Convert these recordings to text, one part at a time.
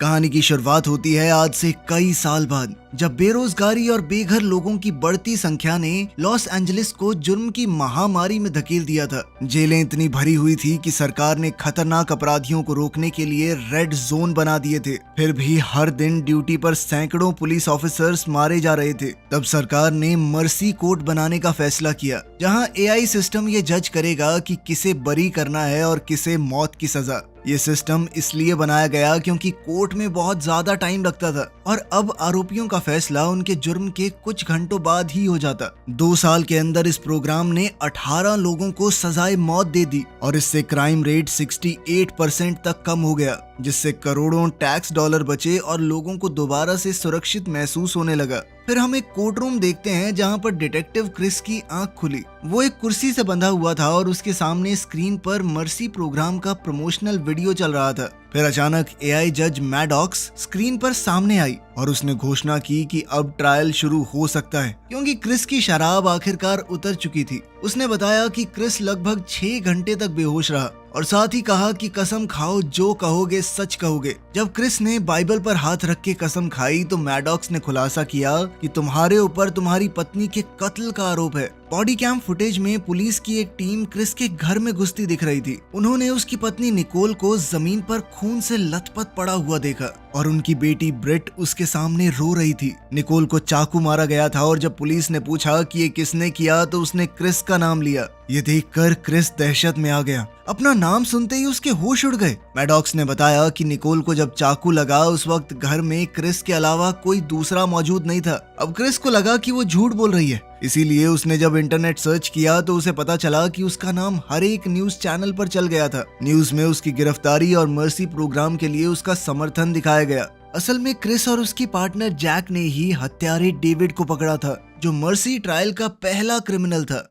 कहानी की शुरुआत होती है आज से कई साल बाद, जब बेरोजगारी और बेघर लोगों की बढ़ती संख्या ने लॉस एंजलिस को जुर्म की महामारी में धकेल दिया था। जेलें इतनी भरी हुई थी कि सरकार ने खतरनाक अपराधियों को रोकने के लिए रेड जोन बना दिए थे। फिर भी हर दिन ड्यूटी पर सैकड़ों पुलिस ऑफिसर्स मारे जा रहे थे। तब सरकार ने मर्सी कोर्ट बनाने का फैसला किया, जहां एआई सिस्टम ये जज करेगा कि किसे बरी करना है और किसे मौत की सजा। ये सिस्टम इसलिए बनाया गया क्योंकि कोर्ट में बहुत ज्यादा टाइम लगता था और अब आरोपियों का फैसला उनके जुर्म के कुछ घंटों बाद ही हो जाता। 2 साल के अंदर इस प्रोग्राम ने 18 लोगों को सजाए मौत दे दी और इससे क्राइम रेट 68% तक कम हो गया, जिससे करोड़ों टैक्स डॉलर बचे और लोगों को दोबारा से सुरक्षित महसूस होने लगा। फिर हम एक कोर्ट रूम देखते हैं जहां पर डिटेक्टिव क्रिस की आंख खुली। वो एक कुर्सी से बंधा हुआ था और उसके सामने स्क्रीन पर मर्सी प्रोग्राम का प्रमोशनल वीडियो चल रहा था। फिर अचानक एआई जज मैडॉक्स स्क्रीन पर सामने आई और उसने घोषणा की कि अब ट्रायल शुरू हो सकता है, क्योंकि क्रिस की शराब आखिरकार उतर चुकी थी। उसने बताया कि क्रिस लगभग 6 घंटे तक बेहोश रहा और साथ ही कहा कि कसम खाओ, जो कहोगे सच कहोगे। जब क्रिस ने बाइबल पर हाथ रख के कसम खाई तो मैडॉक्स ने खुलासा किया कि तुम्हारे ऊपर तुम्हारी पत्नी के कत्ल का आरोप है। बॉडी कैम फुटेज में पुलिस की एक टीम क्रिस के घर में घुसती दिख रही थी। उन्होंने उसकी पत्नी निकोल को जमीन पर खून से लथपथ पड़ा हुआ देखा और उनकी बेटी ब्रिट उसके सामने रो रही थी। निकोल को चाकू मारा गया था और जब पुलिस ने पूछा कि ये किसने किया तो उसने क्रिस का नाम लिया। ये देखकर क्रिस दहशत में आ गया। अपना नाम सुनते ही उसके होश उड़ गए। मैडॉक्स ने बताया कि निकोल को जब चाकू लगा उस वक्त घर में क्रिस के अलावा कोई दूसरा मौजूद नहीं था। अब क्रिस को लगा कि वो झूठ बोल रही है, इसीलिए उसने जब इंटरनेट सर्च किया तो उसे पता चला कि उसका नाम हर एक न्यूज चैनल पर चल गया था। न्यूज में उसकी गिरफ्तारी और मर्सी प्रोग्राम के लिए उसका समर्थन दिखाया गया। असल में क्रिस और उसकी पार्टनर जैक ने ही हत्यारे डेविड को पकड़ा था, जो मर्सी ट्रायल का पहला क्रिमिनल था।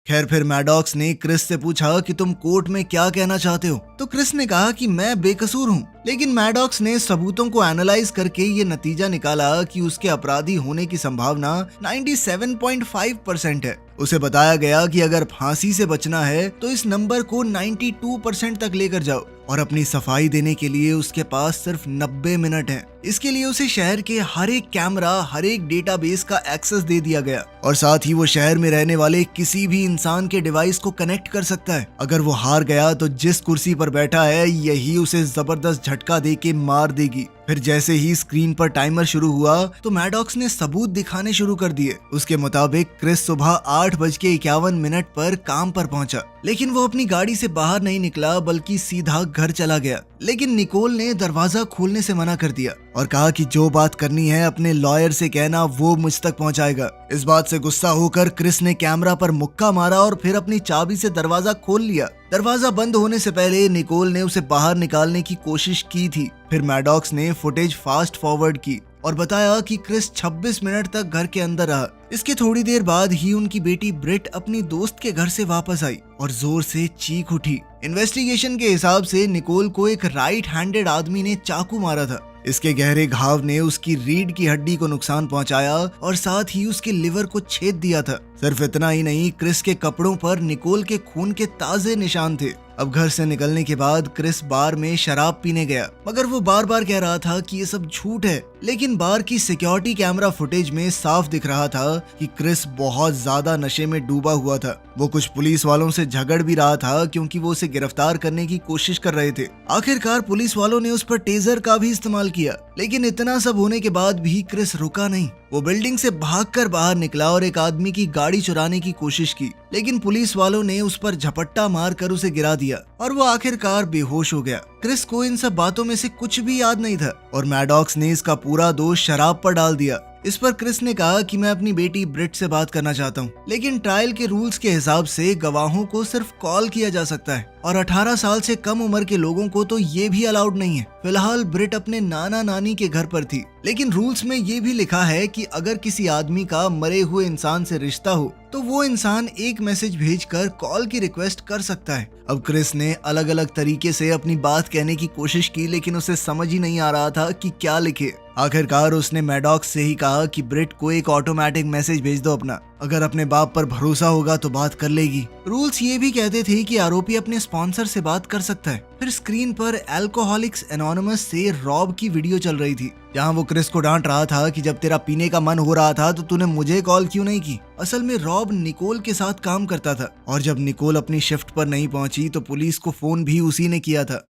खैर, फिर मैडॉक्स ने क्रिस से पूछा कि तुम कोर्ट में क्या कहना चाहते हो, तो क्रिस ने कहा कि मैं बेकसूर हूँ। लेकिन मैडॉक्स ने सबूतों को एनालाइज करके ये नतीजा निकाला कि उसके अपराधी होने की संभावना 97.5% है। उसे बताया गया कि अगर फांसी से बचना है तो इस नंबर को 92% तक लेकर जाओ और अपनी सफाई देने के लिए उसके पास सिर्फ 90 मिनट हैं। इसके लिए उसे शहर के हर एक कैमरा, हर एक डेटाबेस का एक्सेस दे दिया गया और साथ ही वो शहर में रहने वाले किसी भी इंसान के डिवाइस को कनेक्ट कर सकता है। अगर वो हार गया तो जिस कुर्सी पर बैठा है यही उसे जबरदस्त झटका दे के मार देगी। फिर जैसे ही स्क्रीन पर टाइमर शुरू हुआ तो मैडॉक्स ने सबूत दिखाने शुरू कर दिए। उसके मुताबिक क्रिस सुबह 8:51 पर काम पर पहुंचा, लेकिन वो अपनी गाड़ी से बाहर नहीं निकला बल्कि सीधा घर चला गया। लेकिन निकोल ने दरवाजा खोलने से मना कर दिया और कहा कि जो बात करनी है अपने लॉयर से कहना, वो मुझ तक पहुंचाएगा। इस बात से गुस्सा होकर क्रिस ने कैमरा पर मुक्का मारा और फिर अपनी चाबी से दरवाजा खोल लिया। दरवाजा बंद होने से पहले निकोल ने उसे बाहर निकालने की कोशिश की थी। फिर मैडॉक्स ने फुटेज फास्ट फॉरवर्ड की और बताया कि क्रिस 26 मिनट तक घर के अंदर रहा। इसके थोड़ी देर बाद ही उनकी बेटी ब्रिट अपनी दोस्त के घर से वापस आई और जोर से चीख उठी। इन्वेस्टिगेशन के हिसाब से निकोल को एक राइट हैंडेड आदमी ने चाकू मारा था। इसके गहरे घाव ने उसकी रीढ़ की हड्डी को नुकसान पहुंचाया और साथ ही उसके लिवर को छेद दिया था। सिर्फ इतना ही नहीं, क्रिस के कपड़ों पर निकोल के खून के ताजे निशान थे। अब घर से निकलने के बाद क्रिस बार में शराब पीने गया, मगर वो बार बार कह रहा था कि ये सब झूठ है। लेकिन बार की सिक्योरिटी कैमरा फुटेज में साफ दिख रहा था कि क्रिस बहुत ज्यादा नशे में डूबा हुआ था। वो कुछ पुलिस वालों से झगड़ भी रहा था क्योंकि वो उसे गिरफ्तार करने की कोशिश कर रहे थे। आखिरकार पुलिस वालों ने उस पर टेजर का भी इस्तेमाल किया, लेकिन इतना सब होने के बाद भी क्रिस रुका नहीं। वो बिल्डिंग से भागकर बाहर निकला और एक आदमी की गाड़ी चुराने की कोशिश की, लेकिन पुलिस वालों ने उस पर झपट्टा मारकर उसे गिरा दिया और वो आखिरकार बेहोश हो गया। क्रिस को इन सब बातों में से कुछ भी याद नहीं था और मैडॉक्स ने इसका पूरा दोष शराब पर डाल दिया। इस पर क्रिस ने कहा कि मैं अपनी बेटी ब्रिट से बात करना चाहता हूँ, लेकिन ट्रायल के रूल्स के हिसाब से गवाहों को सिर्फ कॉल किया जा सकता है और 18 साल से कम उम्र के लोगों को तो ये भी अलाउड नहीं है। फिलहाल ब्रिट अपने नाना नानी के घर पर थी, लेकिन रूल्स में ये भी लिखा है कि अगर किसी आदमी का मरे हुए इंसान से रिश्ता हो तो वो इंसान एक मैसेज भेजकर कॉल की रिक्वेस्ट कर सकता है। अब क्रिस ने अलग अलग तरीके से अपनी बात कहने की कोशिश की, लेकिन उसे समझ ही नहीं आ रहा था कि क्या लिखे। आखिरकार उसने मैडॉक्स से ही कहा कि ब्रिट को एक ऑटोमेटिक मैसेज भेज दो अपना, अगर अपने बाप पर भरोसा होगा तो बात कर लेगी। रूल्स ये भी कहते थे कि आरोपी अपने स्पॉन्सर से बात कर सकता है। फिर स्क्रीन पर अल्कोहलिक्स एनोनिमस से रॉब की वीडियो चल रही थी, जहां वो क्रिस को डांट रहा था कि जब तेरा पीने का मन हो रहा था तो तूने मुझे कॉल क्यों नहीं की। असल में रॉब निकोल के साथ काम करता था और जब निकोल अपनी शिफ्ट पर नहीं पहुंची तो पुलिस को फोन भी उसी ने किया था।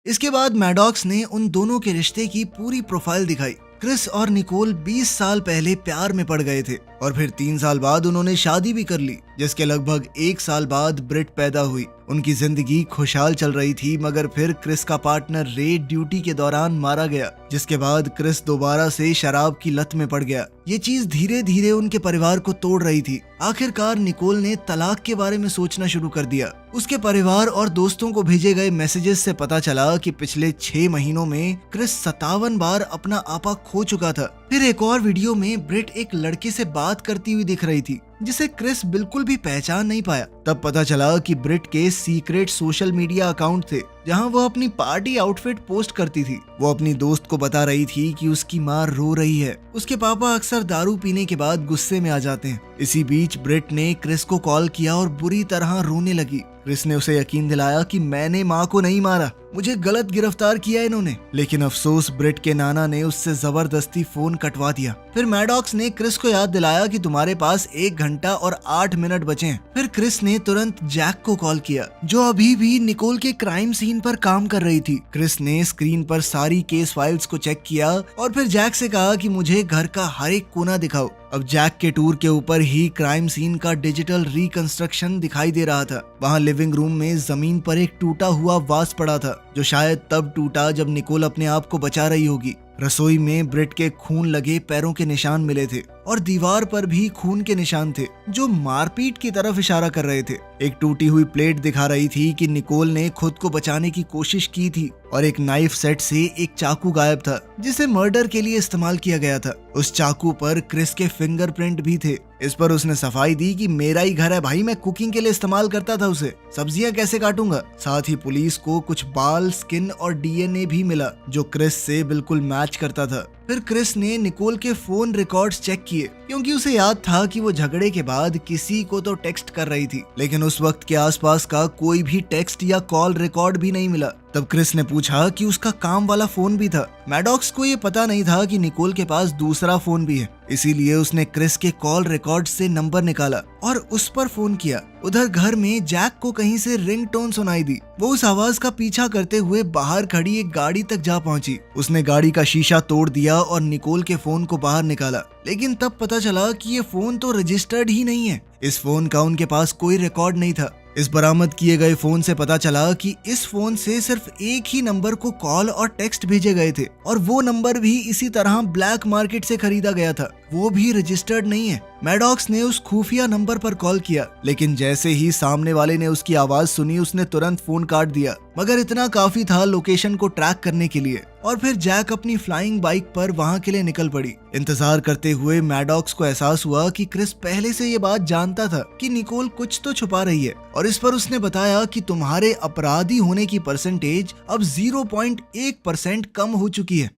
इसके बाद मैडॉक्स ने उन दोनों के रिश्ते की पूरी प्रोफाइल दिखाई। क्रिस और निकोल 20 साल पहले प्यार में पड़ गए थे और फिर 3 साल बाद उन्होंने शादी भी कर ली, जिसके लगभग 1 साल बाद ब्रिट पैदा हुई। उनकी जिंदगी खुशहाल चल रही थी, मगर फिर क्रिस का पार्टनर रे ड्यूटी के दौरान मारा गया, जिसके बाद क्रिस दोबारा से शराब की लत में पड़ गया। ये चीज धीरे धीरे उनके परिवार को तोड़ रही थी। आखिरकार निकोल ने तलाक के बारे में सोचना शुरू कर दिया। उसके परिवार और दोस्तों को भेजे गए मैसेजेस से पता चला कि पिछले 6 महीनों में क्रिस 57 बार अपना आपा खो चुका था। फिर एक और वीडियो में ब्रिट एक लड़के से बात करती हुई दिख रही थी, जिसे क्रिस बिल्कुल भी पहचान नहीं पाया। तब पता चला कि ब्रिट के सीक्रेट सोशल मीडिया अकाउंट थे, जहां वो अपनी पार्टी आउटफिट पोस्ट करती थी। वो अपनी दोस्त को बता रही थी कि उसकी माँ रो रही है। उसके पापा अक्सर दारू पीने के बाद गुस्से में आ जाते हैं। इसी बीच ब्रिट ने क्रिस को कॉल किया और बुरी तरह रोने लगी। क्रिस ने उसे यकीन दिलाया कि मैंने माँ को नहीं मारा, मुझे गलत गिरफ्तार किया इन्होंने। लेकिन अफसोस ब्रिट के नाना ने उससे जबरदस्ती फोन कटवा दिया। फिर मैडॉक्स ने क्रिस को याद दिलाया कि तुम्हारे पास 1 घंटा और 8 मिनट बचे हैं। फिर क्रिस ने तुरंत जैक को कॉल किया, जो अभी भी निकोल के क्राइम सीन पर काम कर रही थी। क्रिस ने स्क्रीन पर सारी केस फाइल्स को चेक किया और फिर जैक से कहा कि मुझे घर का हर एक कोना दिखाओ। अब जैक के टूर के ऊपर ही क्राइम सीन का डिजिटल रिकंस्ट्रक्शन दिखाई दे रहा था। वहाँ लिविंग रूम में जमीन पर एक टूटा हुआ वास पड़ा था, जो शायद तब टूटा जब निकोल अपने आप को बचा रही होगी। रसोई में ब्रिट के खून लगे पैरों के निशान मिले थे और दीवार पर भी खून के निशान थे, जो मारपीट की तरफ इशारा कर रहे थे। एक टूटी हुई प्लेट दिखा रही थी कि निकोल ने खुद को बचाने की कोशिश की थी और एक नाइफ सेट से एक चाकू गायब था, जिसे मर्डर के लिए इस्तेमाल किया गया था। उस चाकू पर क्रिस के फिंगरप्रिंट भी थे। इस पर उसने सफाई दी कि मेरा ही घर है भाई, मैं कुकिंग के लिए इस्तेमाल करता था उसे, सब्जियां कैसे काटूंगा। साथ ही पुलिस को कुछ बाल, स्किन और डीएनए भी मिला, जो क्रिस से बिल्कुल मैच करता था। फिर क्रिस ने निकोल के फोन रिकॉर्ड्स चेक किए, क्योंकि उसे याद था कि वो झगड़े के बाद किसी को तो टेक्स्ट कर रही थी, लेकिन उस वक्त के आसपास का कोई भी टेक्स्ट या कॉल रिकॉर्ड भी नहीं मिला। तब क्रिस ने पूछा कि उसका काम वाला फोन भी था। मैडॉक्स को ये पता नहीं था कि निकोल के पास दूसरा फोन भी है, इसीलिए उसने क्रिस के कॉल रिकॉर्ड से नंबर निकाला और उस पर फोन किया। उधर घर में जैक को कहीं से रिंगटोन सुनाई दी। वो उस आवाज का पीछा करते हुए बाहर खड़ी एक गाड़ी तक जा पहुंची। उसने गाड़ी का शीशा तोड़ दिया और निकोल के फोन को बाहर निकाला, लेकिन तब पता चला कि ये फोन तो रजिस्टर्ड ही नहीं है। इस फोन का उनके पास कोई रिकॉर्ड नहीं था। इस बरामद किए गए फोन से पता चला कि इस फोन से सिर्फ एक ही नंबर को कॉल और टेक्स्ट भेजे गए थे और वो नंबर भी इसी तरह ब्लैक मार्केट से खरीदा गया था, वो भी रजिस्टर्ड नहीं है। मैडॉक्स ने उस खुफिया नंबर पर कॉल किया, लेकिन जैसे ही सामने वाले ने उसकी आवाज सुनी उसने तुरंत फोन काट दिया। मगर इतना काफी था लोकेशन को ट्रैक करने के लिए। और फिर जैक अपनी फ्लाइंग बाइक पर वहां के लिए निकल पड़ी। इंतजार करते हुए मैडॉक्स को एहसास हुआ कि क्रिस पहले से ये बात जानता था कि निकोल कुछ तो छुपा रही है, और इस पर उसने बताया कि तुम्हारे अपराधी होने की परसेंटेज अब 0.1% कम हो चुकी है।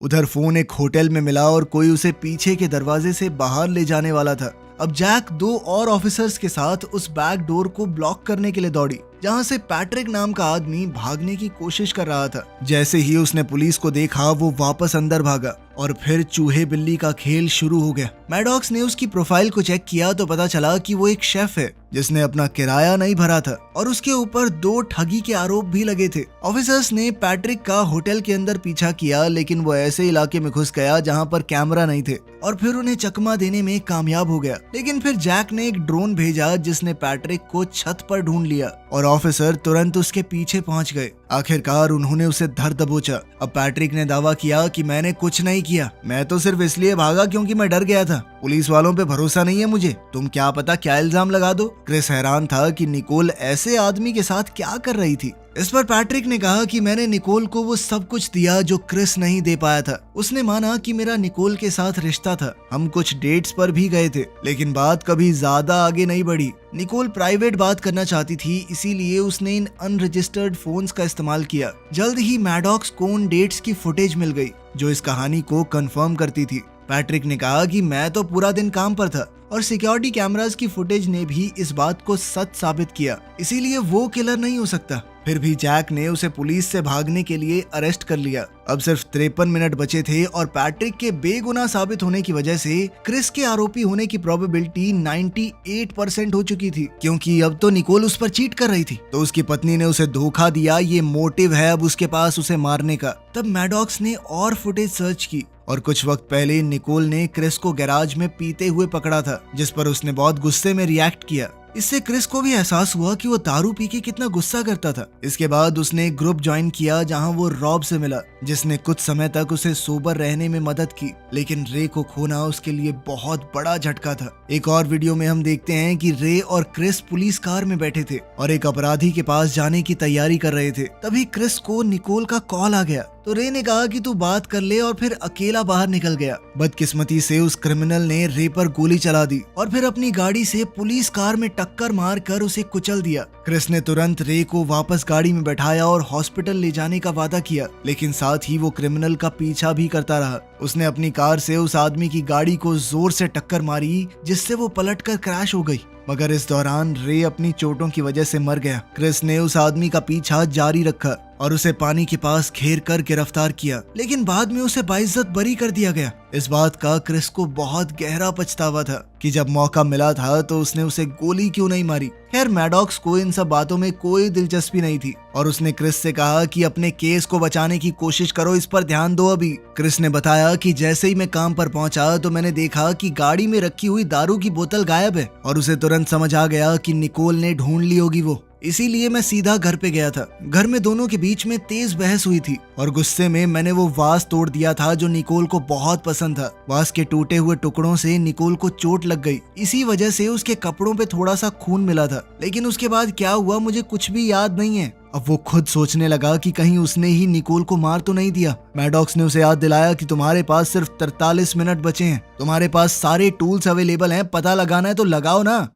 उधर फोन एक होटल में मिला और कोई उसे पीछे के दरवाजे से बाहर ले जाने वाला था। अब जैक 2 और ऑफिसर्स के साथ उस बैक डोर को ब्लॉक करने के लिए दौड़ी, जहां से पैट्रिक नाम का आदमी भागने की कोशिश कर रहा था। जैसे ही उसने पुलिस को देखा वो वापस अंदर भागा और फिर चूहे बिल्ली का खेल शुरू हो गया। मैडॉक्स ने उसकी प्रोफाइल को चेक किया तो पता चला कि वो एक शेफ है जिसने अपना किराया नहीं भरा था और उसके ऊपर 2 ठगी के आरोप भी लगे थे। ऑफिसर्स ने पैट्रिक का होटल के अंदर पीछा किया, लेकिन वो ऐसे इलाके में घुस गया जहां पर कैमरा नहीं थे और फिर उन्हें चकमा देने में कामयाब हो गया। लेकिन फिर जैक ने एक ड्रोन भेजा जिसने पैट्रिक को छत पर ढूंढ लिया और ऑफिसर तुरंत उसके पीछे पहुंच गए। आखिरकार उन्होंने उसे धर दबोचा। अब पैट्रिक ने दावा किया कि मैंने कुछ नहीं किया, मैं तो सिर्फ इसलिए भागा क्योंकि मैं डर गया था। पुलिस वालों पे भरोसा नहीं है मुझे, तुम क्या पता क्या इल्जाम लगा दो। क्रिस हैरान था कि निकोल ऐसे आदमी के साथ क्या कर रही थी। इस पर पैट्रिक ने कहा कि मैंने निकोल को वो सब कुछ दिया जो क्रिस नहीं दे पाया था। उसने माना कि मेरा निकोल के साथ रिश्ता था, हम कुछ डेट्स पर भी गए थे, लेकिन बात कभी ज्यादा आगे नहीं बढ़ी। निकोल प्राइवेट बात करना चाहती थी, इसीलिए उसने इन अनरजिस्टर्ड फोन्स का इस्तेमाल इस्तेमाल किया। जल्द ही मैडॉक्स को उन डेट्स की फुटेज मिल गई जो इस कहानी को कंफर्म करती थी। पैट्रिक ने कहा कि मैं तो पूरा दिन काम पर था और सिक्योरिटी कैमरास की फुटेज ने भी इस बात को सच साबित किया, इसीलिए वो किलर नहीं हो सकता। फिर भी जैक ने उसे पुलिस से भागने के लिए अरेस्ट कर लिया। अब सिर्फ 53 मिनट बचे थे और पैट्रिक के बेगुनाह साबित होने की वजह से क्रिस के आरोपी होने की प्रोबेबिलिटी 98% हो चुकी थी, क्योंकि अब तो निकोल उस पर चीट कर रही थी। तो उसकी पत्नी ने उसे धोखा दिया, ये मोटिव है अब उसके पास उसे मारने का। तब मैडॉक्स ने और फुटेज सर्च की और कुछ वक्त पहले निकोल ने क्रिस को गैराज में पीते हुए पकड़ा था, जिस पर उसने बहुत गुस्से में रिएक्ट किया। इससे क्रिस को भी एहसास हुआ कि वो दारू पी के कितना गुस्सा करता था। इसके बाद उसने एक ग्रुप ज्वाइन किया जहां वो रॉब से मिला, जिसने कुछ समय तक उसे सोबर रहने में मदद की। लेकिन रे को खोना उसके लिए बहुत बड़ा झटका था। एक और वीडियो में हम देखते हैं कि रे और क्रिस पुलिस कार में बैठे थे और एक अपराधी के पास जाने की तैयारी कर रहे थे। तभी क्रिस को निकोल का कॉल आ गया तो रे ने कहा कि तू बात कर ले और फिर अकेला बाहर निकल गया। बदकिस्मती से उस क्रिमिनल ने रे पर गोली चला दी और फिर अपनी गाड़ी से पुलिस कार में टक्कर मारकर उसे कुचल दिया। क्रिस ने तुरंत रे को वापस गाड़ी में बैठाया और हॉस्पिटल ले जाने का वादा किया, लेकिन साथ ही वो क्रिमिनल का पीछा भी करता रहा। उसने अपनी कार से उस आदमी की गाड़ी को जोर से टक्कर मारी, जिससे वो पलटकर क्रैश हो गई, मगर इस दौरान रे अपनी चोटों की वजह से मर गया। क्रिस ने उस आदमी का पीछा जारी रखा और उसे पानी के पास घेर कर गिरफ्तार किया, लेकिन बाद में उसे बाइज्जत बरी कर दिया गया। इस बात का क्रिस को बहुत गहरा पछतावा था कि जब मौका मिला था तो उसने उसे गोली क्यों नहीं मारी। खैर, मैडॉक्स को इन सब बातों में कोई दिलचस्पी नहीं थी और उसने क्रिस से कहा कि अपने केस को बचाने की कोशिश करो, इस पर ध्यान दो अभी। क्रिस ने बताया कि जैसे ही मैं काम पर पहुंचा तो मैंने देखा कि गाड़ी में रखी हुई दारू की बोतल गायब है और उसे तुरंत समझ आ गया कि निकोल ने ढूंढ ली होगी वो, इसीलिए मैं सीधा घर पे गया था। घर में दोनों के बीच में तेज बहस हुई थी और गुस्से में मैंने वो वास तोड़ दिया था जो निकोल को बहुत पसंद था। वास के टूटे हुए टुकड़ों से निकोल को चोट लग गई, इसी वजह से उसके कपड़ों पे थोड़ा सा खून मिला था, लेकिन उसके बाद क्या हुआ मुझे कुछ भी याद नहीं है। अब वो खुद सोचने लगा कि कहीं उसने ही निकोल को मार तो नहीं दिया। मैडॉक्स ने उसे याद दिलाया कि तुम्हारे पास सिर्फ 43 मिनट बचे हैं, तुम्हारे पास सारे टूल्स अवेलेबल हैं, पता लगाना है तो लगाओ ना।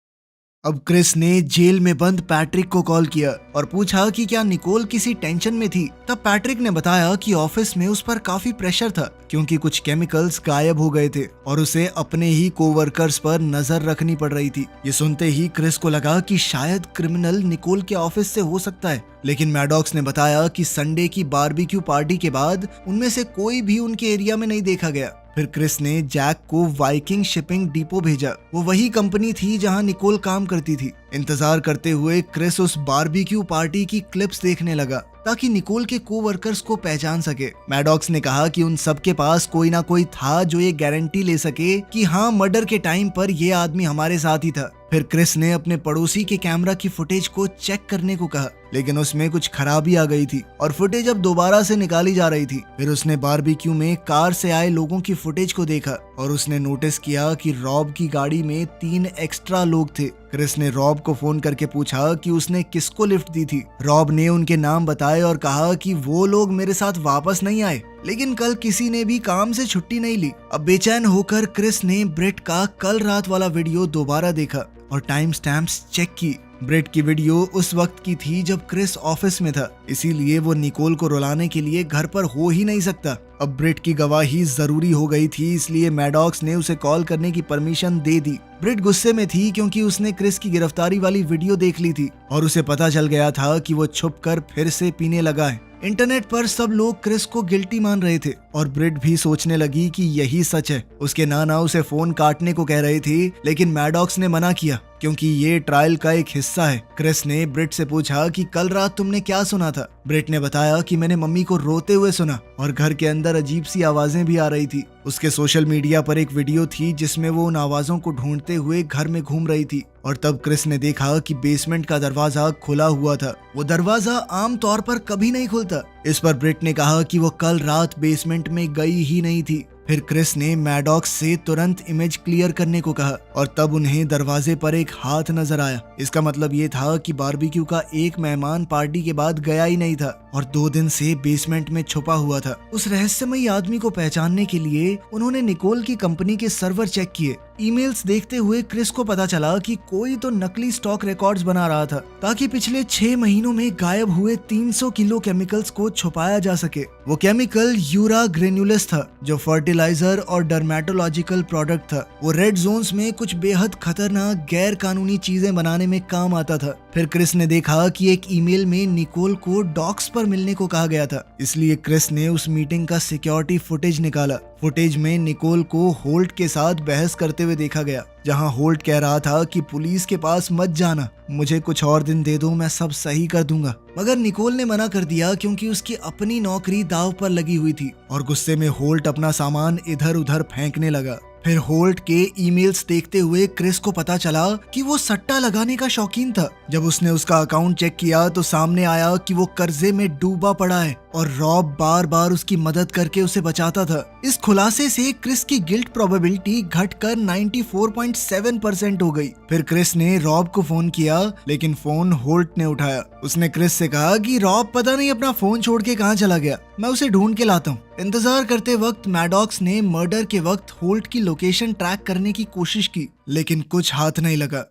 अब क्रिस ने जेल में बंद पैट्रिक को कॉल किया और पूछा कि क्या निकोल किसी टेंशन में थी। तब पैट्रिक ने बताया कि ऑफिस में उस पर काफी प्रेशर था, क्योंकि कुछ केमिकल्स गायब हो गए थे और उसे अपने ही कोवर्कर्स पर नजर रखनी पड़ रही थी। ये सुनते ही क्रिस को लगा कि शायद क्रिमिनल निकोल के ऑफिस से हो सकता है, लेकिन मैडॉक्स ने बताया कि संडे की बारबेक्यू पार्टी के बाद उनमें से कोई भी उनके एरिया में नहीं देखा गया। फिर क्रिस ने जैक को वाइकिंग शिपिंग डिपो भेजा। वो वही कंपनी थी जहां निकोल काम करती थी। इंतजार करते हुए क्रिस उस बारबेक्यू पार्टी की क्लिप्स देखने लगा ताकि निकोल के कोवर्कर्स को पहचान सके। मैडॉक्स ने कहा कि उन सबके पास कोई ना कोई था जो ये गारंटी ले सके कि हाँ, मर्डर के टाइम पर ये आदमी हमारे साथ ही था। फिर क्रिस ने अपने पड़ोसी के कैमरा की फुटेज को चेक करने को कहा, लेकिन उसमें कुछ खराबी आ गई थी और फुटेज अब दोबारा से निकाली जा रही थी। फिर उसने बारबेक्यू में कार से आए लोगों की फुटेज को देखा और उसने नोटिस किया कि रॉब की गाड़ी में 3 एक्स्ट्रा लोग थे। क्रिस ने रॉब को फोन करके पूछा कि उसने किसको लिफ्ट दी थी। रॉब ने उनके नाम बताए और कहा कि वो लोग मेरे साथ वापस नहीं आए, लेकिन कल किसी ने भी काम से छुट्टी नहीं ली। अब बेचैन होकर क्रिस ने ब्रेट का कल रात वाला वीडियो दोबारा देखा और टाइम स्टैम्प्स चेक की। ब्रेट की वीडियो उस वक्त की थी जब क्रिस ऑफिस में था, इसीलिए वो निकोल को रुलाने के लिए घर पर हो ही नहीं सकता। अब ब्रेट की गवाही जरूरी हो गई थी, इसलिए मैडॉक्स ने उसे कॉल करने की परमिशन दे दी। ब्रेट गुस्से में थी क्योंकि उसने क्रिस की गिरफ्तारी वाली वीडियो देख ली थी और उसे पता चल गया था कि वो छुपकर फिर से पीने लगा है। इंटरनेट पर सब लोग क्रिस को गिल्टी मान रहे थे और ब्रिट भी सोचने लगी कि यही सच है। उसके नाना उसे फोन काटने को कह रहे थे, लेकिन मैडॉक्स ने मना किया क्योंकि ये ट्रायल का एक हिस्सा है। क्रिस ने ब्रिट से पूछा कि कल रात तुमने क्या सुना था। ब्रिट ने बताया कि मैंने मम्मी को रोते हुए सुना और घर के अंदर अजीब सी आवाजें भी आ रही थी। उसके सोशल मीडिया पर एक वीडियो थी जिसमें वो उन आवाजों को ढूंढते हुए घर में घूम रही थी और तब क्रिस ने देखा कि बेसमेंट का दरवाजा खुला हुआ था। वो दरवाजा आम तौर पर कभी नहीं खुलता। इस पर ब्रिट ने कहा कि वो कल रात बेसमेंट में गई ही नहीं थी। फिर क्रिस ने मैडॉक्स से तुरंत इमेज क्लियर करने को कहा और तब उन्हें दरवाजे पर एक हाथ नजर आया। इसका मतलब ये था कि बारबेक्यू का एक मेहमान पार्टी के बाद गया ही नहीं था और 2 दिन से बेसमेंट में छुपा हुआ था। उस रहस्यमयी आदमी को पहचानने के लिए उन्होंने निकोल की कंपनी के सर्वर चेक किए। ईमेल्स देखते हुए क्रिस को पता चला कि कोई तो नकली स्टॉक रिकॉर्ड्स बना रहा था ताकि पिछले 6 महीनों में गायब हुए 300 किलो केमिकल्स को छुपाया जा सके। वो केमिकल यूरा ग्रेन्युलस था जो फर्टिलाइजर और डर्मेटोलॉजिकल प्रोडक्ट था। वो रेड जोन्स में कुछ बेहद खतरनाक गैर कानूनी चीजें बनाने में काम आता था। फिर क्रिस ने देखा कि एक ईमेल में निकोल को डॉक्स पर मिलने को कहा गया था, इसलिए क्रिस ने उस मीटिंग का सिक्योरिटी फुटेज निकाला। फुटेज में निकोल को होल्ट के साथ बहस करते हुए देखा गया, जहां होल्ट कह रहा था कि पुलिस के पास मत जाना, मुझे कुछ और दिन दे दो, मैं सब सही कर दूंगा। मगर निकोल ने मना कर दिया क्योंकि उसकी अपनी नौकरी दांव पर लगी हुई थी और गुस्से में होल्ट अपना सामान इधर उधर फेंकने लगा। फिर होल्ट के ईमेल्स देखते हुए क्रिस को पता चला कि वो सट्टा लगाने का शौकीन था। जब उसने उसका अकाउंट चेक किया तो सामने आया कि वो कर्जे में डूबा पड़ा है और रॉब बार बार उसकी मदद करके उसे बचाता था। इस खुलासे से क्रिस की गिल्ट प्रोबेबिलिटी घटकर 94.7% हो गई। फिर क्रिस ने रॉब को फोन किया, लेकिन फोन होल्ट ने उठाया। उसने क्रिस से कहा कि रॉब पता नहीं अपना फोन छोड़ के कहाँ चला गया, मैं उसे ढूंढ के लाता हूँ। इंतजार करते वक्त मैडॉक्स ने मर्डर के वक्त होल्ट की लोकेशन ट्रैक करने की कोशिश की, लेकिन कुछ हाथ नहीं लगा।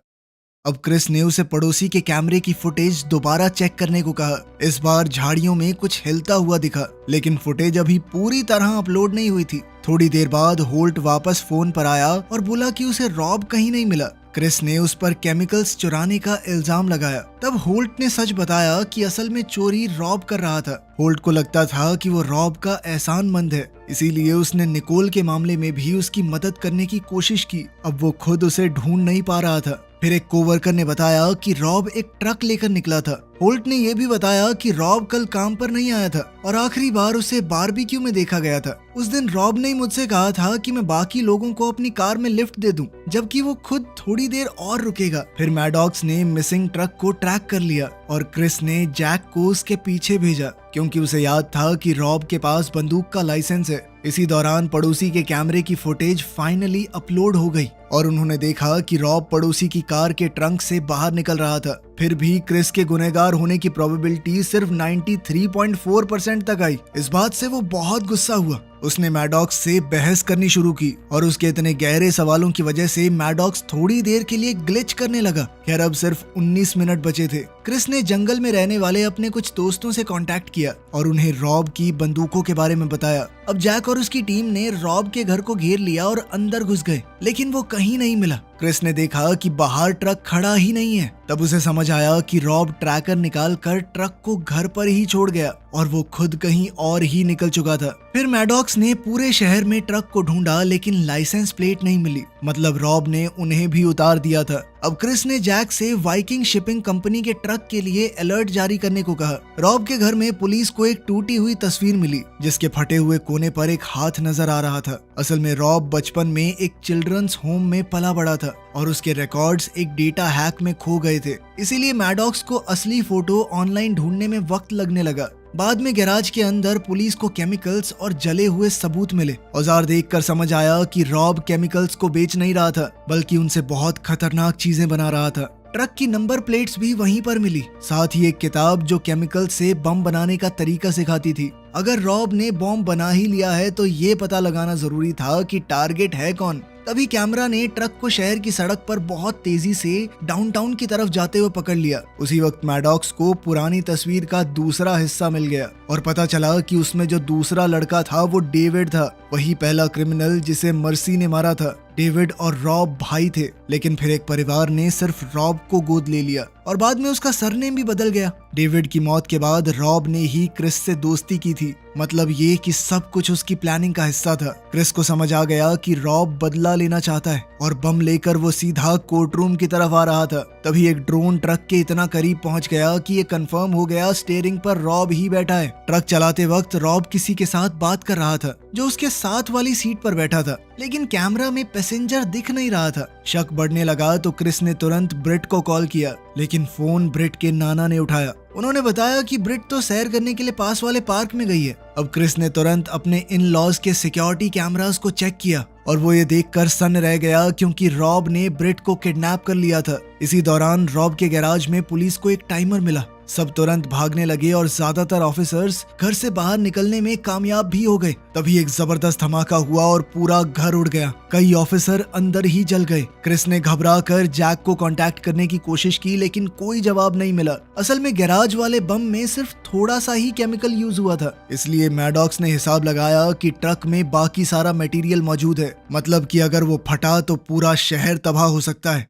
अब क्रिस ने उसे पड़ोसी के कैमरे की फुटेज दोबारा चेक करने को कहा। इस बार झाड़ियों में कुछ हिलता हुआ दिखा, लेकिन फुटेज अभी पूरी तरह अपलोड नहीं हुई थी। थोड़ी देर बाद होल्ट वापस फोन पर आया और बोला कि उसे रॉब कहीं नहीं मिला। क्रिस ने उस पर केमिकल्स चुराने का इल्जाम लगाया। तब होल्ट ने सच बताया कि असल में चोरी रॉब कर रहा था। होल्ट को लगता था कि वो रॉब का एहसानमंद है, इसीलिए उसने निकोल के मामले में भी उसकी मदद करने की कोशिश की। अब वो खुद उसे ढूंढ नहीं पा रहा था। फिर एक कोवर्कर ने बताया कि रॉब एक ट्रक लेकर निकला था। होल्ट ने यह भी बताया कि रॉब कल काम पर नहीं आया था और आखिरी बार उसे बारबेक्यू में देखा गया था। उस दिन रॉब ने मुझसे कहा था कि मैं बाकी लोगों को अपनी कार में लिफ्ट दे दूं, जबकि वो खुद थोड़ी देर और रुकेगा। फिर मैडॉक्स ने मिसिंग ट्रक को ट्रैक कर लिया और क्रिस ने जैक को उसके पीछे भेजा, क्योंकि उसे याद था कि रॉब के पास बंदूक का लाइसेंस है। इसी दौरान पड़ोसी के कैमरे की फुटेज फाइनली अपलोड हो गई और उन्होंने देखा कि रॉब पड़ोसी की कार के ट्रंक से बाहर निकल रहा था। फिर भी क्रिस के गुनहगार होने की प्रोबेबिलिटी सिर्फ 93.4% तक आई। इस बात से वो बहुत गुस्सा हुआ। उसने मैडॉक्स से बहस करनी शुरू की और उसके इतने गहरे सवालों की वजह से मैडॉक्स थोड़ी देर के लिए ग्लिच करने लगा। खैर अब सिर्फ 19 मिनट बचे थे। क्रिस ने जंगल में रहने वाले अपने कुछ दोस्तों से कांटेक्ट किया और उन्हें रॉब की बंदूकों के बारे में बताया। अब जैक और उसकी टीम ने रॉब के घर को घेर लिया और अंदर घुस गए, लेकिन वो कहीं नहीं मिला। क्रिस ने देखा कि बाहर ट्रक खड़ा ही नहीं है। तब उसे समझ आया कि रॉब ट्रैकर निकाल कर ट्रक को घर पर ही छोड़ गया और वो खुद कहीं और ही निकल चुका था। फिर मैडॉक्स ने पूरे शहर में ट्रक को ढूंढा, लेकिन लाइसेंस प्लेट नहीं मिली, मतलब रॉब ने उन्हें भी उतार दिया था। अब क्रिस ने जैक से वाइकिंग शिपिंग कंपनी के ट्रक के लिए अलर्ट जारी करने को कहा। रॉब के घर में पुलिस को एक टूटी हुई तस्वीर मिली, जिसके फटे हुए कोने पर एक हाथ नजर आ रहा था। असल में रॉब बचपन में एक चिल्ड्रंस होम में पला बड़ा था और उसके रिकॉर्ड्स एक डेटा हैक में खो गए थे। इसीलिए मैडॉक्स को असली फोटो ऑनलाइन ढूंढने में वक्त लगने लगा। बाद में गैराज के अंदर पुलिस को केमिकल्स और जले हुए सबूत मिले। औजार देखकर समझ आया कि रॉब केमिकल्स को बेच नहीं रहा था, बल्कि उनसे बहुत खतरनाक चीजें बना रहा था। ट्रक की नंबर प्लेट्स भी वहीं पर मिली, साथ ही एक किताब जो केमिकल से बम बनाने का तरीका सिखाती थी। अगर रॉब ने बॉम्ब बना ही लिया है तो ये पता लगाना जरूरी था कि टारगेट है कौन। तभी कैमरा ने ट्रक को शहर की सड़क पर बहुत तेजी से डाउनटाउन की तरफ जाते हुए पकड़ लिया। उसी वक्त मैडॉक्स को पुरानी तस्वीर का दूसरा हिस्सा मिल गया और पता चला कि उसमें जो दूसरा लड़का था वो डेविड था, वही पहला क्रिमिनल जिसे मर्सी ने मारा था। डेविड और रॉब भाई थे, लेकिन फिर एक परिवार ने सिर्फ रॉब को गोद ले लिया और बाद में उसका सरनेम भी बदल गया। डेविड की मौत के बाद रॉब ने ही क्रिस से दोस्ती की थी, मतलब ये कि सब कुछ उसकी प्लानिंग का हिस्सा था। क्रिस को समझ आ गया कि रॉब बदला लेना चाहता है और बम लेकर वो सीधा कोर्ट रूम की तरफ आ रहा था। तभी एक ड्रोन ट्रक के इतना करीब पहुंच गया कि ये कंफर्म हो गया स्टीयरिंग पर रॉब ही बैठा है। ट्रक चलाते वक्त रॉब किसी के साथ बात कर रहा था जो उसके साथ वाली सीट पर बैठा था, लेकिन कैमरा में पैसेंजर दिख नहीं रहा था। शक बढ़ने लगा तो क्रिस ने तुरंत ब्रिट को कॉल किया, लेकिन फोन ब्रिट के नाना ने उठाया। उन्होंने बताया कि ब्रिट तो सैर करने के लिए पास वाले पार्क में गई है। अब क्रिस ने तुरंत अपने इन लॉज के सिक्योरिटी कैमरास को चेक किया और वो ये देखकर सन्न रह गया क्योंकि रॉब ने ब्रिट को किडनैप कर लिया था। इसी दौरान रॉब के गैराज में पुलिस को एक टाइमर मिला सब तुरंत भागने लगे और ज्यादातर ऑफिसर्स घर से बाहर निकलने में कामयाब भी हो गए। तभी एक जबरदस्त धमाका हुआ और पूरा घर उड़ गया। कई ऑफिसर अंदर ही जल गए। क्रिस ने घबरा कर जैक को कांटेक्ट करने की कोशिश की, लेकिन कोई जवाब नहीं मिला। असल में गैराज वाले बम में सिर्फ थोड़ा सा ही केमिकल यूज हुआ था, इसलिए मैडॉक्स ने हिसाब लगाया कि ट्रक में बाकी सारा मटेरियल मौजूद है, मतलब कि अगर वो फटा तो पूरा शहर तबाह हो सकता है।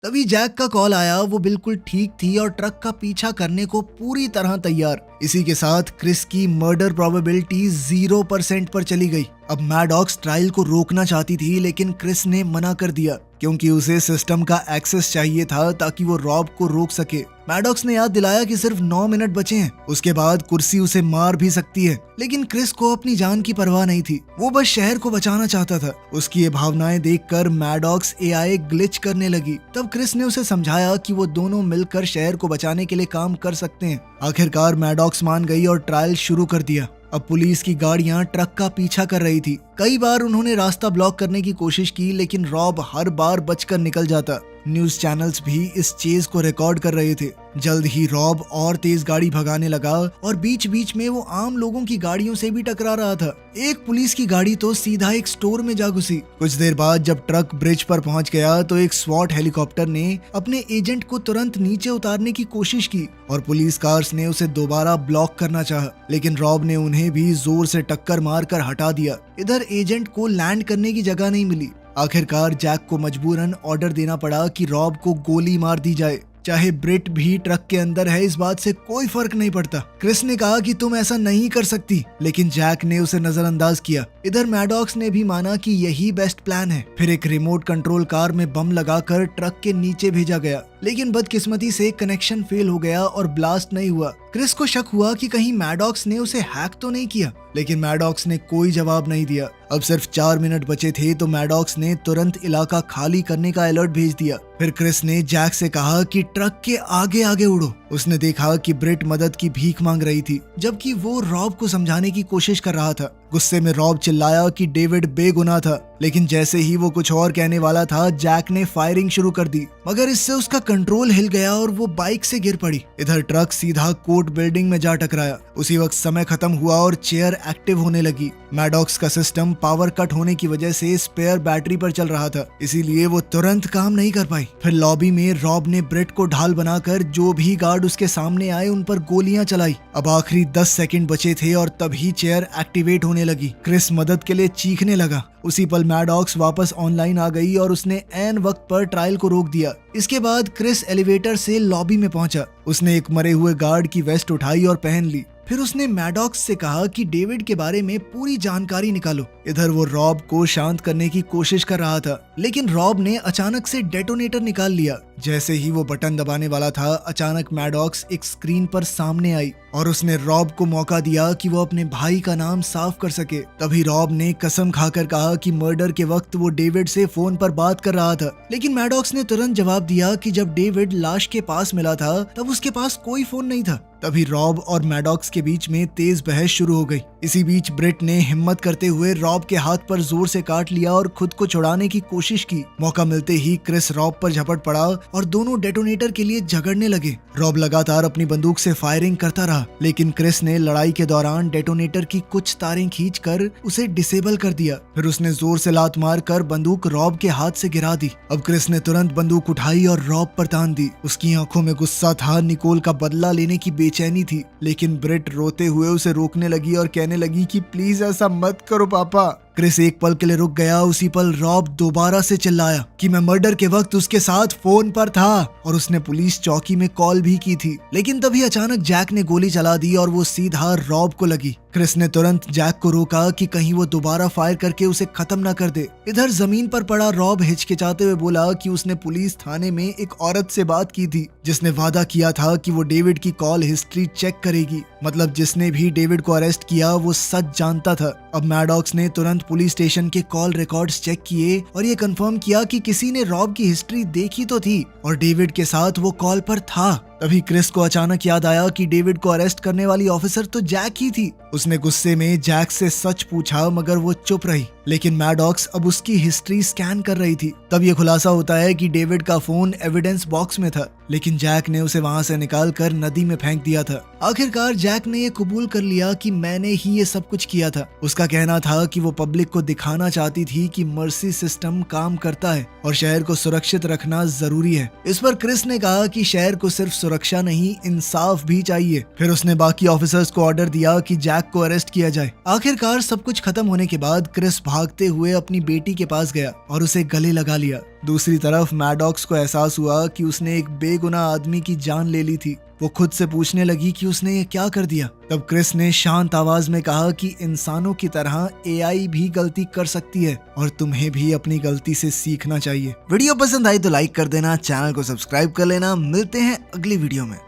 तभी जैक का कॉल आया। वो बिल्कुल ठीक थी और ट्रक का पीछा करने को पूरी तरह तैयार। इसी के साथ क्रिस की मर्डर प्रोबेबिलिटी 0% पर चली गई। अब मैडॉक्स ट्रायल को रोकना चाहती थी, लेकिन क्रिस ने मना कर दिया क्योंकि उसे सिस्टम का एक्सेस चाहिए था ताकि वो रॉब को रोक सके। मैडॉक्स ने याद दिलाया कि सिर्फ 9 मिनट बचे हैं, उसके बाद कुर्सी उसे मार भी सकती है। लेकिन क्रिस को अपनी जान की परवाह नहीं थी। वो बस शहर को बचाना चाहता था। उसकी ये भावनाएं देखकर मैडॉक्स एआई ग्लिच करने लगी। तब क्रिस ने उसे समझाया कि वो दोनों मिलकर शहर को बचाने के लिए काम कर सकते हैं। आखिरकार मैडॉक्स मान गई और ट्रायल शुरू कर दिया। अब पुलिस की गाड़ियां ट्रक का पीछा कर रही थी। कई बार उन्होंने रास्ता ब्लॉक करने की कोशिश की, लेकिन रॉब हर बार बचकर निकल जाता। न्यूज चैनल्स भी इस चेज को रिकॉर्ड कर रहे थे। जल्द ही रॉब और तेज गाड़ी भगाने लगा और बीच बीच में वो आम लोगों की गाड़ियों से भी टकरा रहा था। एक पुलिस की गाड़ी तो सीधा एक स्टोर में जा घुसी। कुछ देर बाद जब ट्रक ब्रिज पर पहुंच गया तो एक स्वॉट हेलीकॉप्टर ने अपने एजेंट को तुरंत नीचे उतारने की कोशिश की और पुलिस कार्स ने उसे दोबारा ब्लॉक करना चाहा, लेकिन रॉब ने उन्हें भी जोर से टक्कर मारकर हटा दिया। इधर एजेंट को लैंड करने की जगह नहीं मिली। आखिरकार जैक को मजबूरन ऑर्डर देना पड़ा कि रॉब को गोली मार दी जाए। चाहे ब्रिट भी ट्रक के अंदर है, इस बात से कोई फर्क नहीं पड़ता। क्रिस ने कहा कि तुम ऐसा नहीं कर सकती, लेकिन जैक ने उसे नजरअंदाज किया। इधर मैडॉक्स ने भी माना कि यही बेस्ट प्लान है। फिर एक रिमोट कंट्रोल कार में बम लगाकर ट्रक के नीचे भेजा गया, लेकिन बदकिस्मती से कनेक्शन फेल हो गया और ब्लास्ट नहीं हुआ। क्रिस को शक हुआ कि कहीं मैडॉक्स ने उसे हैक तो नहीं किया, लेकिन मैडॉक्स ने कोई जवाब नहीं दिया। अब सिर्फ 4 मिनट बचे थे तो मैडॉक्स ने तुरंत इलाका खाली करने का अलर्ट भेज दिया। फिर क्रिस ने जैक से कहा कि ट्रक के आगे आगे उड़ो। उसने देखा कि ब्रिट मदद की भीख मांग रही थी, जबकि वो रॉब को समझाने की कोशिश कर रहा था। गुस्से में रॉब चिल्लाया कि डेविड बेगुनाह था, लेकिन जैसे ही वो कुछ और कहने वाला था, जैक ने फायरिंग शुरू कर दी, मगर इससे उसका कंट्रोल हिल गया और वो बाइक से गिर पड़ी। इधर ट्रक सीधा कोर्ट बिल्डिंग में जा टकराया। उसी वक्त समय खत्म हुआ और चेयर एक्टिव होने लगी। मैडॉक्स का सिस्टम पावर कट होने की वजह से स्पेयर बैटरी पर चल रहा था, इसीलिए वो तुरंत काम नहीं कर पाई। फिर लॉबी में रॉब ने ब्रिट को ढाल बनाकर जो भी गार्ड उसके सामने आए उन पर गोलियां चलाई। अब आखिरी 10 सेकंड बचे थे और तभी चेयर एक्टिवेट होने लगी। क्रिस मदद के लिए चीखने लगा। उसी पल मैडॉक्स वापस ऑनलाइन आ गई और उसने ऐन वक्त पर ट्रायल को रोक दिया। इसके बाद क्रिस एलिवेटर से लॉबी में पहुंचा। उसने एक मरे हुए गार्ड की वेस्ट उठाई और पहन ली। फिर उसने मैडॉक्स से कहा कि डेविड के बारे में पूरी जानकारी निकालो। इधर वो रॉब को शांत करने की कोशिश कर रहा था, लेकिन रॉब ने अचानक से डेटोनेटर निकाल लिया। जैसे ही वो बटन दबाने वाला था, अचानक मैडॉक्स एक स्क्रीन पर सामने आई और उसने रॉब को मौका दिया कि वो अपने भाई का नाम साफ कर सके। तभी रॉब ने कसम खाकर कहा कि मर्डर के वक्त वो डेविड से फोन पर बात कर रहा था, लेकिन मैडॉक्स ने तुरंत जवाब दिया कि जब डेविड लाश के पास मिला था तब उसके पास कोई फोन नहीं था। तभी रॉब और मैडॉक्स के बीच में तेज बहस शुरू हो गई। इसी बीच ब्रिट ने हिम्मत करते हुए रॉब के हाथ पर जोर से काट लिया और खुद को छुड़ाने की कोशिश की। मौका मिलते ही क्रिस रॉब पर झपट पड़ा और दोनों डेटोनेटर के लिए झगड़ने लगे। रॉब लगातार अपनी बंदूक से फायरिंग करता रहा, लेकिन क्रिस ने लड़ाई के दौरान डेटोनेटर की कुछ तारें खींचकर उसे डिसेबल कर दिया। फिर उसने जोर से लात मारकर बंदूक रॉब के हाथ से गिरा दी। अब क्रिस ने तुरंत बंदूक उठाई और रॉब पर तान दी। उसकी आंखों में गुस्सा था, निकोल का बदला लेने की बेचैनी थी, लेकिन ब्रिट रोते हुए उसे रोकने लगी और कहने लगी कि प्लीज ऐसा मत करो पापा। क्रिस एक पल के लिए रुक गया। उसी पल रॉब दोबारा से चिल्लाया कि मैं मर्डर के वक्त उसके साथ फोन पर था और उसने पुलिस चौकी में कॉल भी की थी। लेकिन तभी अचानक जैक ने गोली चला दी और वो सीधा रॉब को लगी। क्रिस ने तुरंत जैक को रोका कि कहीं वो दोबारा फायर करके उसे खत्म न कर दे। इधर जमीन पर पड़ा रॉब हिचकिचाते हुए बोला कि उसने पुलिस थाने में एक औरत से बात की थी जिसने वादा किया था कि वो डेविड की कॉल हिस्ट्री चेक करेगी। मतलब जिसने भी डेविड को अरेस्ट किया वो सच जानता था। अब मैडॉक्स ने तुरंत पुलिस स्टेशन के कॉल रिकॉर्ड्स चेक किए और ये कंफर्म किया कि किसी ने रॉब की हिस्ट्री देखी तो थी और डेविड के साथ वो कॉल पर था। तभी क्रिस को अचानक याद आया कि डेविड को अरेस्ट करने वाली ऑफिसर तो जैक ही थी। उसने गुस्से में जैक से सच पूछा, मगर वो चुप रही। लेकिन मैडॉक्स अब उसकी हिस्ट्री स्कैन कर रही थी। तब ये खुलासा होता है कि डेविड का फोन एविडेंस बॉक्स में था, लेकिन जैक ने उसे वहां से निकाल कर नदी में फेंक दिया था। आखिरकार जैक ने ये कबूल कर लिया कि मैंने ही ये सब कुछ किया था। उसका कहना था कि वो पब्लिक को दिखाना चाहती थी कि मर्सी सिस्टम काम करता है और शहर को सुरक्षित रखना जरूरी है। इस पर क्रिस ने कहा कि शहर को सिर्फ सुरक्षा नहीं, इंसाफ भी चाहिए। फिर उसने बाकी ऑफिसर्स को ऑर्डर दिया कि जैक को अरेस्ट किया जाए। आखिरकार सब कुछ खत्म होने के बाद क्रिस भागते हुए अपनी बेटी के पास गया और उसे गले लगा लिया। दूसरी तरफ मैडॉक्स को एहसास हुआ कि उसने एक बेगुनाह आदमी की जान ले ली थी। वो खुद से पूछने लगी कि उसने ये क्या कर दिया। तब क्रिस ने शांत आवाज में कहा कि इंसानों की तरह एआई भी गलती कर सकती है और तुम्हें भी अपनी गलती से सीखना चाहिए। वीडियो पसंद आई तो लाइक कर देना, चैनल को सब्सक्राइब कर लेना। मिलते हैं अगली वीडियो में।